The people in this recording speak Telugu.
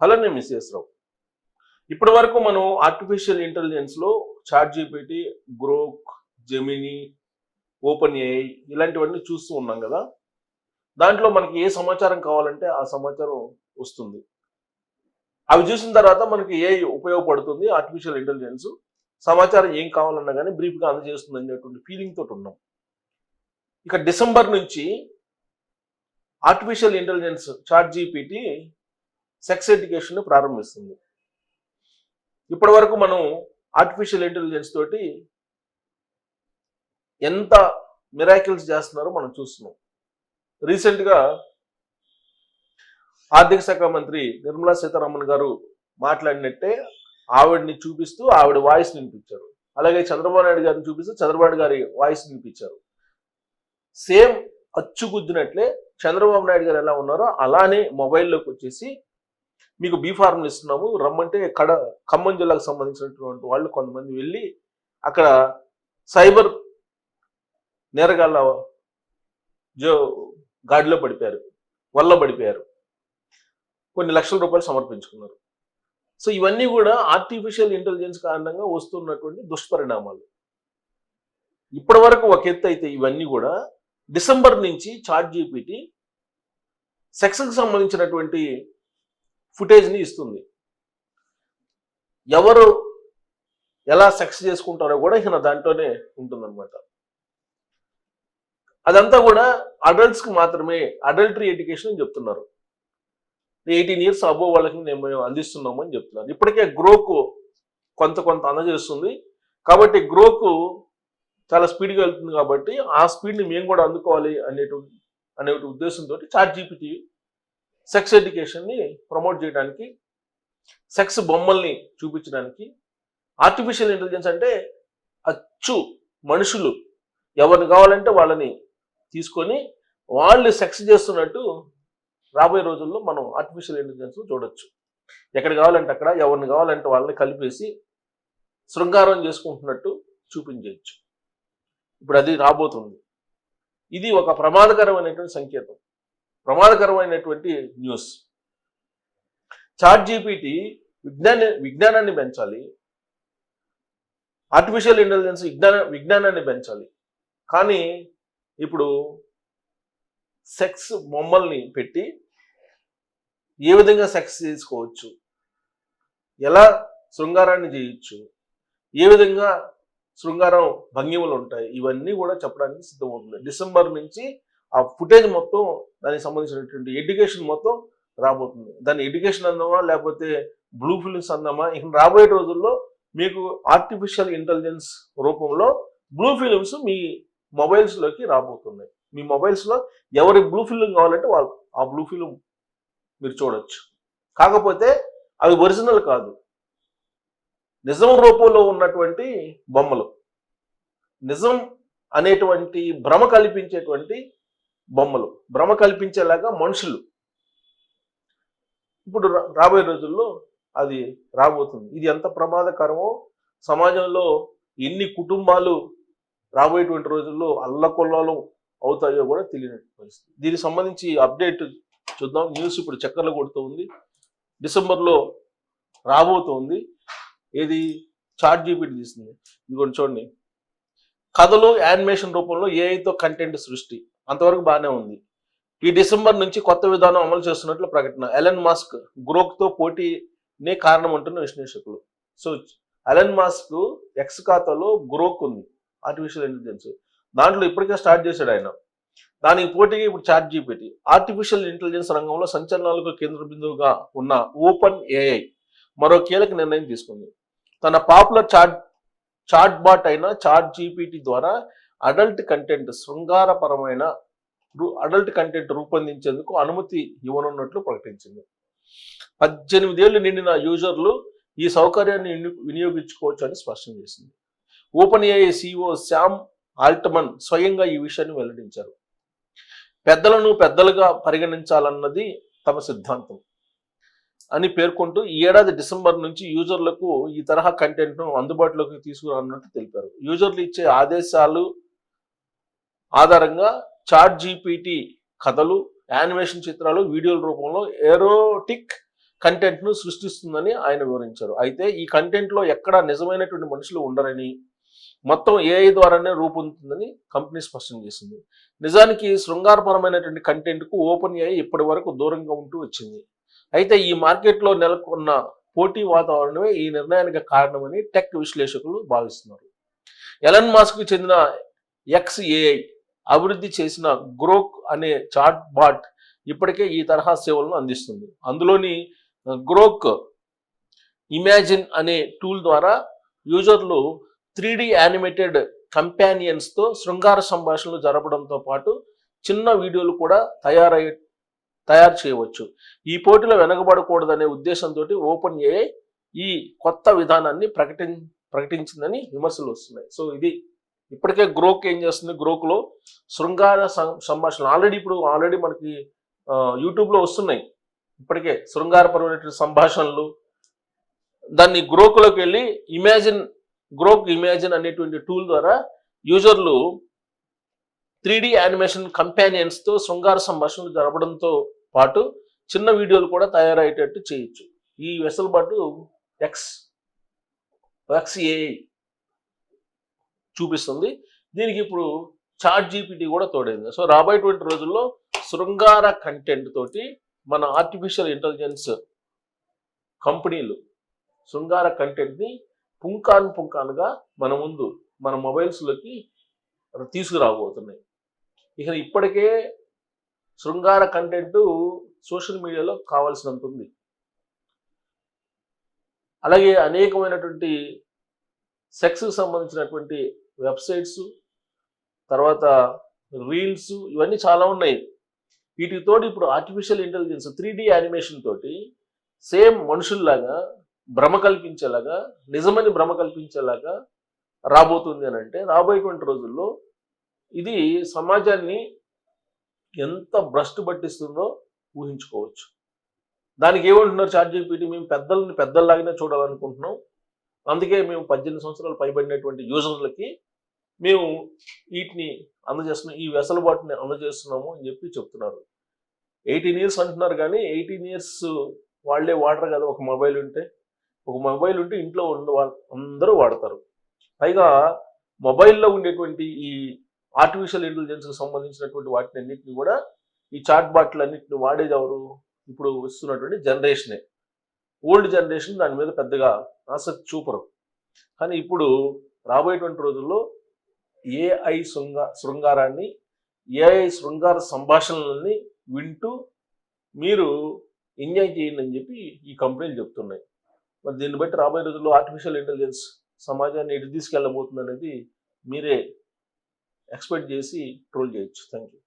హలో, నేను మిస్ఎస్ రావు. ఇప్పటి వరకు మనం ఆర్టిఫిషియల్ ఇంటెలిజెన్స్లో ChatGPT, Grok, Gemini, OpenAI ఇలాంటివన్నీ చూస్తూ ఉన్నాం కదా. దాంట్లో మనకి ఏ సమాచారం కావాలంటే ఆ సమాచారం వస్తుంది. అవి చూసిన తర్వాత మనకి ఏ ఉపయోగపడుతుంది ఆర్టిఫిషియల్ ఇంటెలిజెన్స్, సమాచారం ఏం కావాలన్నా కానీ బ్రీఫ్గా అందజేస్తుంది అనేటువంటి ఫీలింగ్ తోటి ఉన్నాం. ఇక డిసెంబర్ నుంచి artificial intelligence ChatGPT sex education ప్రారంభిస్తుంది. ఇప్పటి వరకు మనం ఆర్టిఫిషియల్ ఇంటెలిజెన్స్ తోటి ఎంత మిరాకిల్స్ చేస్తున్నారో మనం చూస్తున్నాం. రీసెంట్గా ఆర్థిక శాఖ మంత్రి నిర్మలా సీతారామన్ గారు మాట్లాడినట్టే ఆవిడని చూపిస్తూ ఆవిడ వాయిస్ వినిపించారు. అలాగే చంద్రబాబు నాయుడు గారిని చూపిస్తూ చంద్రబాబు గారి వాయిస్ వినిపించారు. సేమ్ అచ్చుగుద్దినట్లే చంద్రబాబు నాయుడు గారు ఎలా ఉన్నారో అలానే మొబైల్లోకి వచ్చేసి మీకు బీ ఫార్మ్లు ఇస్తున్నాము రమ్మంటే ఖమ్మం జిల్లాకు సంబంధించినటువంటి వాళ్ళు కొంతమంది వెళ్ళి అక్కడ సైబర్ నేరగాళ్ళ గాడిలో పడిపోయారు, వల్ల పడిపోయారు, కొన్ని లక్షల రూపాయలు సమర్పించుకున్నారు. సో ఇవన్నీ కూడా ఆర్టిఫిషియల్ ఇంటెలిజెన్స్ కారణంగా వస్తున్నటువంటి దుష్పరిణామాలు. ఇప్పటి వరకు ఒక ఎత్తు అయితే ఇవన్నీ కూడా డిసెంబర్ నుంచి చాట్ జీపీటీ సెక్స్కి సంబంధించినటువంటి ఫుటేజ్ని ఇస్తుంది. ఎవరు ఎలా సెక్స్ చేసుకుంటారో కూడా ఇక దాంట్లోనే ఉంటుందన్నమాట. అదంతా కూడా అడల్ట్స్కి మాత్రమే అడల్టరీ ఎడ్యుకేషన్ అని చెప్తున్నారు. 18 years అబోవ్ వాళ్ళకి మేము అందిస్తున్నాము అని చెప్తున్నారు. ఇప్పటికే గ్రోకు కొంత అందజేస్తుంది కాబట్టి గ్రోకు చాలా స్పీడ్గా వెళ్తుంది కాబట్టి ఆ స్పీడ్ని మేము కూడా అందుకోవాలి అనే ఉద్దేశంతో చాట్ జీపీటీ సెక్స్ ఎడ్యుకేషన్ని ప్రమోట్ చేయడానికి, సెక్స్ బొమ్మల్ని చూపించడానికి, ఆర్టిఫిషియల్ ఇంటెలిజెన్స్ అంటే అచ్చు మనుషులు ఎవరిని కావాలంటే వాళ్ళని తీసుకొని వాళ్ళు సెక్స్ చేస్తున్నట్టు రాబోయే రోజుల్లో మనం ఆర్టిఫిషియల్ ఇంటెలిజెన్స్ చూడొచ్చు. ఎక్కడ కావాలంటే అక్కడ ఎవరిని కావాలంటే వాళ్ళని కలిపేసి శృంగారం చేసుకుంటున్నట్టు చూపించవచ్చు. ఇప్పుడు అది రాబోతుంది. ఇది ఒక ప్రమాదకరమైనటువంటి సంకేతం, ప్రమాదకరమైనటువంటి న్యూస్. చాట్ జీపీటీ విజ్ఞానాన్ని పెంచాలి, ఆర్టిఫిషియల్ ఇంటెలిజెన్స్ విజ్ఞానాన్ని పెంచాలి. కానీ ఇప్పుడు సెక్స్ బొమ్మల్ని పెట్టి ఏ విధంగా సెక్స్ చేసుకోవచ్చు, ఎలా శృంగారాన్ని చేయొచ్చు, ఏ విధంగా శృంగారం భంగిమలు ఉంటాయి, ఇవన్నీ కూడా చెప్పడానికి సిద్ధమవుతుంది. డిసెంబర్ నుంచి ఆ ఫుటేజ్ మొత్తం దానికి సంబంధించినటువంటి ఎడ్యుకేషన్ మొత్తం రాబోతుంది. దాన్ని ఎడ్యుకేషన్ అందామా లేకపోతే బ్లూ ఫిల్మ్స్ అందామా, ఇక రాబోయే రోజుల్లో మీకు ఆర్టిఫిషియల్ ఇంటెలిజెన్స్ రూపంలో బ్లూ ఫిల్మ్స్ మీ మొబైల్స్లోకి రాబోతున్నాయి. మీ మొబైల్స్లో ఎవరి బ్లూ ఫిల్మ్ కావాలంటే వాళ్ళు ఆ బ్లూ ఫిల్మ్ మీరు చూడొచ్చు. కాకపోతే అవి ఒరిజినల్ కాదు, నిజం రూపంలో ఉన్నటువంటి బొమ్మలు, నిజం అనేటువంటి భ్రమ కల్పించేటువంటి బొమ్మలు, భ్రమ కల్పించేలాగా మనుషులు. ఇప్పుడు రాబోయే రోజుల్లో అది రాబోతుంది. ఇది ఎంత ప్రమాదకరమో, సమాజంలో ఎన్ని కుటుంబాలు రాబోయేటువంటి రోజుల్లో అల్లకొల్లాలు అవుతాయో కూడా తెలియని పరిస్థితి. దీనికి సంబంధించి అప్డేట్ చూద్దాం. న్యూస్ ఇప్పుడు చక్కర్లు కొడుతూ ఉంది. డిసెంబర్లో రాబోతుంది. ఏది చాట్ జీపీటీ తీస్తుంది. ఇది చూడండి, కథలు యానిమేషన్ రూపంలో ఏఐతో కంటెంట్ సృష్టి. అంతవరకు బాగానే ఉంది. ఈ డిసెంబర్ నుంచి కొత్త విధానం అమలు చేస్తున్నట్లు ప్రకటన. ఎలన్ మస్క్ గ్రోక్తో పోటీనే కారణం అంటున్న విశ్లేషకులు. సో ఎలన్ మస్క్ ఎక్స్ ఖాతాలో గ్రోక్ ఉంది, ఆర్టిఫిషియల్ ఇంటెలిజెన్స్. దాంట్లో ఇప్పటికే స్టార్ట్ చేశాడు ఆయన. దానికి పోటీగా ఇప్పుడు చాట్ జీపీటీ. ఆర్టిఫిషియల్ ఇంటెలిజెన్స్ రంగంలో సంచలనాలకు కేంద్ర బిందువుగా ఉన్న ఓపెన్ ఏఐ మరో కీలక నిర్ణయం తీసుకుంది. తన పాపులర్ చాట్ బాట్ అయిన చాట్ జీపీటీ ద్వారా అడల్ట్ కంటెంట్, శృంగారపరమైన అడల్ట్ కంటెంట్ రూపొందించేందుకు అనుమతి ఇవ్వనున్నట్లు ప్రకటించింది. 18 ఏళ్లు నిండిన యూజర్లు ఈ సౌకర్యాన్ని వినియోగించుకోవచ్చు అని స్పష్టం చేసింది. Open AI CEO Sam Altman స్వయంగా ఈ విషయాన్ని వెల్లడించారు. పెద్దలను పెద్దలుగా పరిగణించాలన్నది తమ సిద్ధాంతం అని పేర్కొంటూ ఈ ఏడాది డిసెంబర్ నుంచి యూజర్లకు ఈ తరహా కంటెంట్ను అందుబాటులోకి తీసుకురానున్నట్టు తెలిపారు. యూజర్లు ఇచ్చే ఆదేశాలు ఆధారంగా చాట్ జీపీటీ కథలు, యానిమేషన్ చిత్రాలు, వీడియోల రూపంలో ఎరోటిక్ కంటెంట్ను సృష్టిస్తుందని ఆయన వివరించారు. అయితే ఈ కంటెంట్లో ఎక్కడ నిజమైనటువంటి మనుషులు ఉండరని, మొత్తం ఏఐ ద్వారానే రూపొందుతుందని కంపెనీ స్పష్టం చేసింది. నిజానికి శృంగారపరమైనటువంటి కంటెంట్కు ఓపెన్ ఏఐ ఇప్పటి వరకు దూరంగా ఉంటూ వచ్చింది. అయితే ఈ మార్కెట్లో నెలకొన్న పోటీ వాతావరణమే ఈ నిర్ణయానికి కారణమని టెక్ విశ్లేషకులు భావిస్తున్నారు. ఎలన్ మాస్క్ చెందిన XAI అభివృద్ధి చేసిన గ్రోక్ అనే చాట్ బాట్ ఇప్పటికే ఈ తరహా సేవలను అందిస్తుంది. అందులోని గ్రోక్ ఇమాజిన్ అనే టూల్ ద్వారా యూజర్లు 3D యానిమేటెడ్ కంపానియన్స్తో శృంగార సంభాషణలు జరపడంతో పాటు చిన్న వీడియోలు కూడా తయారు చేయవచ్చు. ఈ పోటీలో వెనకబడకూడదనే ఉద్దేశంతో ఓపెన్ ఏఐ ఈ కొత్త విధానాన్ని ప్రకటించిందని విమర్శలు వస్తున్నాయి. సో ఇది ఇప్పటికే గ్రోక్ ఏం చేస్తుంది, గ్రోక్లో శృంగార సంభాషణలు ఆల్రెడీ మనకి యూట్యూబ్లో వస్తున్నాయి. ఇప్పటికే శృంగారపరమైనటువంటి సంభాషణలు. దాన్ని గ్రోక్లోకి వెళ్ళి గ్రోక్ ఇమాజిన్ అనేటువంటి టూల్ ద్వారా యూజర్లు 3D యానిమేషన్ కంపానియన్స్తో శృంగార సంభాషణలు జరపడంతో పాటు చిన్న వీడియోలు కూడా తయారయ్యేటట్టు చేయొచ్చు. ఈ వెసులుబాటు XAI చూపిస్తుంది. దీనికి ఇప్పుడు చాట్ జీపీటీ కూడా తోడైంది. సో రాబోయేటువంటి రోజుల్లో శృంగార కంటెంట్ తోటి మన ఆర్టిఫిషియల్ ఇంటెలిజెన్స్ కంపెనీలు శృంగార కంటెంట్ని పుంకానుగా మన మొబైల్స్లోకి తీసుకురాబోతున్నాయి. ఇక ఇప్పటికే శృంగార కంటెంట్ సోషల్ మీడియాలో కావాల్సినంత ఉంది. అలాగే అనేకమైనటువంటి సెక్స్కి సంబంధించినటువంటి వెబ్సైట్స్, తర్వాత రీల్స్, ఇవన్నీ చాలా ఉన్నాయి. వీటికి తోడు ఇప్పుడు ఆర్టిఫిషియల్ ఇంటెలిజెన్స్ 3D యానిమేషన్ తోటి సేమ్ మనుషుల్లాగా భ్రమ కల్పించేలాగా, నిజమని భ్రమ కల్పించేలాగా రాబోతుంది అని అంటే రాబోయేటువంటి రోజుల్లో ఇది సమాజాన్ని ఎంత భ్రష్టు పట్టిస్తుందో ఊహించుకోవచ్చు. దానికి ఏమంటున్నారు చాట్ జీపీటీ, మేము పెద్దల్లాగానే చూడాలనుకుంటున్నాం, అందుకే మేము 18 సంవత్సరాలు పైబడినటువంటి యూజర్లకి మేము వీటిని అందజేస్తున్నాం, ఈ వెసులుబాటుని అందజేస్తున్నాము అని చెప్తున్నారు. 18 ఇయర్స్ అంటున్నారు, కానీ 18 ఇయర్స్ వాళ్ళే వాడరు కదా. ఒక మొబైల్ ఉంటే ఇంట్లో అందరూ వాడతారు. పైగా మొబైల్లో ఉండేటువంటి ఈ ఆర్టిఫిషియల్ ఇంటెలిజెన్స్కి సంబంధించినటువంటి వాటిని అన్నింటినీ కూడా ఈ చాట్ బాట్లు అన్నింటిని వాడేది ఎవరు? ఇప్పుడు వస్తున్నటువంటి జనరేషనే. ఓల్డ్ జనరేషన్ దాని మీద పెద్దగా ఆసక్తి చూపరు. కానీ ఇప్పుడు రాబోయేటువంటి రోజుల్లో ఏఐ శృంగారాన్ని, ఏఐ శృంగార సంభాషణలని వింటూ మీరు ఎంజాయ్ చేయండి అని చెప్పి ఈ కంపెనీలు చెప్తున్నాయి. మరి దీన్ని బట్టి రాబోయే రోజుల్లో ఆర్టిఫిషియల్ ఇంటెలిజెన్స్ సమాజాన్ని ఎటు తీసుకెళ్ళబోతుంది అనేది మీరే ఎక్స్పెక్ట్ చేసి ట్రోల్ చేయొచ్చు. Thank you.